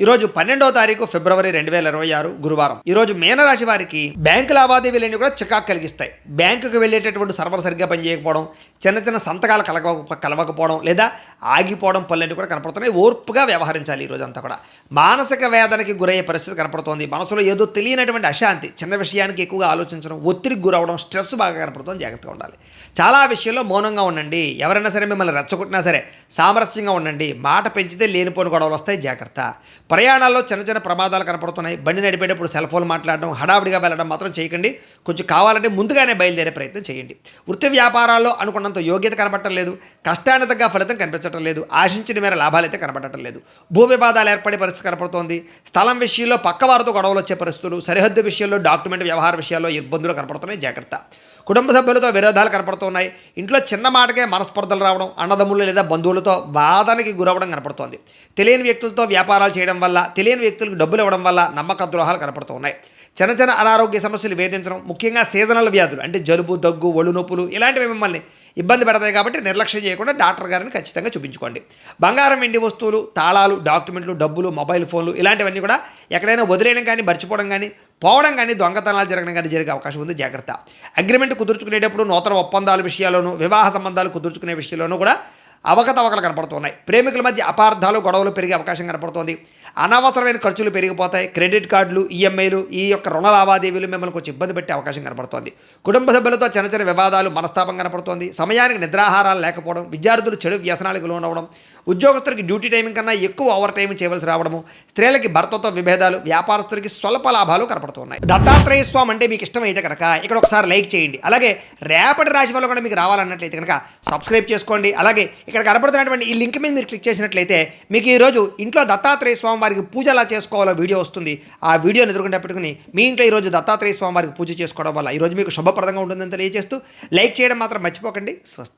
ఈరోజు 12వ తారీఖు ఫిబ్రవరి 2026 గురువారం. ఈరోజు మీనరాశి వారికి బ్యాంకు లావాదేవీలన్నీ కూడా చికాకు కలిగిస్తాయి. బ్యాంకుకు వెళ్ళేటటువంటి సర్వర్ సరిగ్గా పనిచేయకపోవడం, చిన్న చిన్న సంతకాలు కలవకపోవడం లేదా ఆగిపోవడం పనులన్నీ కూడా కనపడుతున్నాయి. ఓర్పుగా వ్యవహరించాలి ఈరోజు అంతా కూడా. మానసిక వేదనకి గురయ్యే పరిస్థితి కనపడుతోంది. మనసులో ఏదో తెలియనటువంటి అశాంతి, చిన్న విషయానికి ఎక్కువగా ఆలోచించడం, ఒత్తిడికి గురవడం, స్ట్రెస్ బాగా కనపడుతుంది. జాగ్రత్తగా ఉండాలి. చాలా విషయాల్లో మౌనంగా ఉండండి. ఎవరైనా సరే మిమ్మల్ని రెచ్చగొట్టినా సరే సామరస్యంగా ఉండండి. మాట పెంచితే లేనిపోని గొడవలు వస్తాయి. జాగ్రత్త. ప్రయాణాల్లో చిన్న చిన్న ప్రమాదాలు కనపడుతున్నాయి. బండి నడిపేటప్పుడు సెల్ ఫోన్ మాట్లాడడం, హడావిడిగా వెళ్ళడం మాత్రం చేయకండి. కొంచెం కావాలంటే ముందుగానే బయలుదేరే ప్రయత్నం చేయండి. వృత్తి వ్యాపారాల్లో అనుకున్నంత యోగ్యత కనపడటం లేదు. కష్టానికి తగ్గ ఫలితం కనిపించడం లేదు. ఆశించిన మేర లాభాలు అయితే కనపడటం లేదు. భూ వివాదాలు ఏర్పడే పరిస్థితి కనపడుతోంది. స్థలం విషయంలో పక్కవారితో గొడవలు వచ్చే పరిస్థితులు, సరిహద్దు విషయంలో, డాక్యుమెంట్ వ్యవహార విషయాల్లో ఇబ్బందులు కనపడుతున్నాయి. జాగ్రత్త. కుటుంబ సభ్యులతో విరోధాలు కనపడుతున్నాయి. ఇంట్లో చిన్న మాటకే మనస్పర్ధలు రావడం, అన్నదమ్ములు లేదా బంధువులతో వాదనకి గురవడం కనపడుతోంది. తెలియని వ్యక్తులతో వ్యాపారాలు చేయడం వల్ల, తెలియని వ్యక్తులకు డబ్బులు ఇవ్వడం వల్ల నమ్మక ద్రోహాలు కనపడుతున్నాయి. చిన్న చిన్న అనారోగ్య సమస్యలు వేధించడం, ముఖ్యంగా సీజనల్ వ్యాధులు అంటే జలుబు, దగ్గు, ఒళ్ళు నొప్పులు ఇలాంటివి మిమ్మల్ని ఇబ్బంది పెడతాయి. కాబట్టి నిర్లక్ష్యం చేయకుండా డాక్టర్ గారిని ఖచ్చితంగా చూపించుకోండి. బంగారం, వెండి వస్తువులు, తాళాలు, డాక్యుమెంట్లు, డబ్బులు, మొబైల్ ఫోన్లు ఇలాంటివన్నీ కూడా ఎక్కడైనా వదిలేయడం కానీ, మర్చిపోవడం కానీ, పోవడం కానీ, దొంగతనాలు జరగడం కానీ జరిగే అవకాశం ఉంది. జాగ్రత్త. అగ్రిమెంట్ కుదుర్చుకునేటప్పుడు, నూతన ఒప్పందాల విషయాల్లోనూ, వివాహ సంబంధాలు కుదుర్చుకునే విషయంలోనూ కూడా అవకతవకలు కనపడుతున్నాయి. ప్రేమికుల మధ్య అపార్థాలు, గొడవలు పెరిగే అవకాశం కనపడుతోంది. అనవసరమైన ఖర్చులు పెరిగిపోతాయి. క్రెడిట్ కార్డులు, ఈఎంఐలు, ఈ యొక్క రుణ లావాదేవీలు మిమ్మల్ని కొంచెం ఇబ్బంది పెట్టే అవకాశం కనపడుతోంది. కుటుంబ సభ్యులతో చిన్న చిన్న వివాదాలు, మనస్తాపం కనపడుతోంది. సమయానికి నిద్రాహారాలు లేకపోవడం, విద్యార్థులు చెడు వ్యసనాలకు లోనవడం, ఉద్యోగస్తులకి డ్యూటీ టైమింగ్ కన్నా ఎక్కువ ఓవర్ టైం చేయవలసి రావడము, స్త్రీలకి భర్తతో విభేదాలు, వ్యాపారస్తులకి స్వల్ప లాభాలు కనపడుతున్నాయి. దత్తాత్రేయ స్వామి అంటే మీకు ఇష్టమైతే కనుక ఇక్కడ ఒకసారి లైక్ చేయండి. అలాగే రేపటి రాశి వల్ల కూడా మీకు రావాలన్నట్లయితే కనుక సబ్స్క్రైబ్ చేసుకోండి. అలాగే ఇక్కడ కనపడుతున్నటువంటి ఈ లింక్ మీద మీరు క్లిక్ చేసినట్లయితే మీకు ఈరోజు ఇంట్లో దత్తాత్రేయ స్వామి వారికి పూజ ఎలా చేసుకోవాలో వీడియో వస్తుంది. ఆ వీడియోని ఎదురుకుండా పెట్టుకుని మీ ఇంట్లో ఈరోజు దత్తాత్రేయ స్వామి వారికి పూజ చేసుకోవడం వల్ల ఈరోజు మీకు శుభప్రదంగా ఉంటుందని తెలియజేస్తూ లైక్ చేయడం మాత్రం మర్చిపోకండి. స్వస్తి.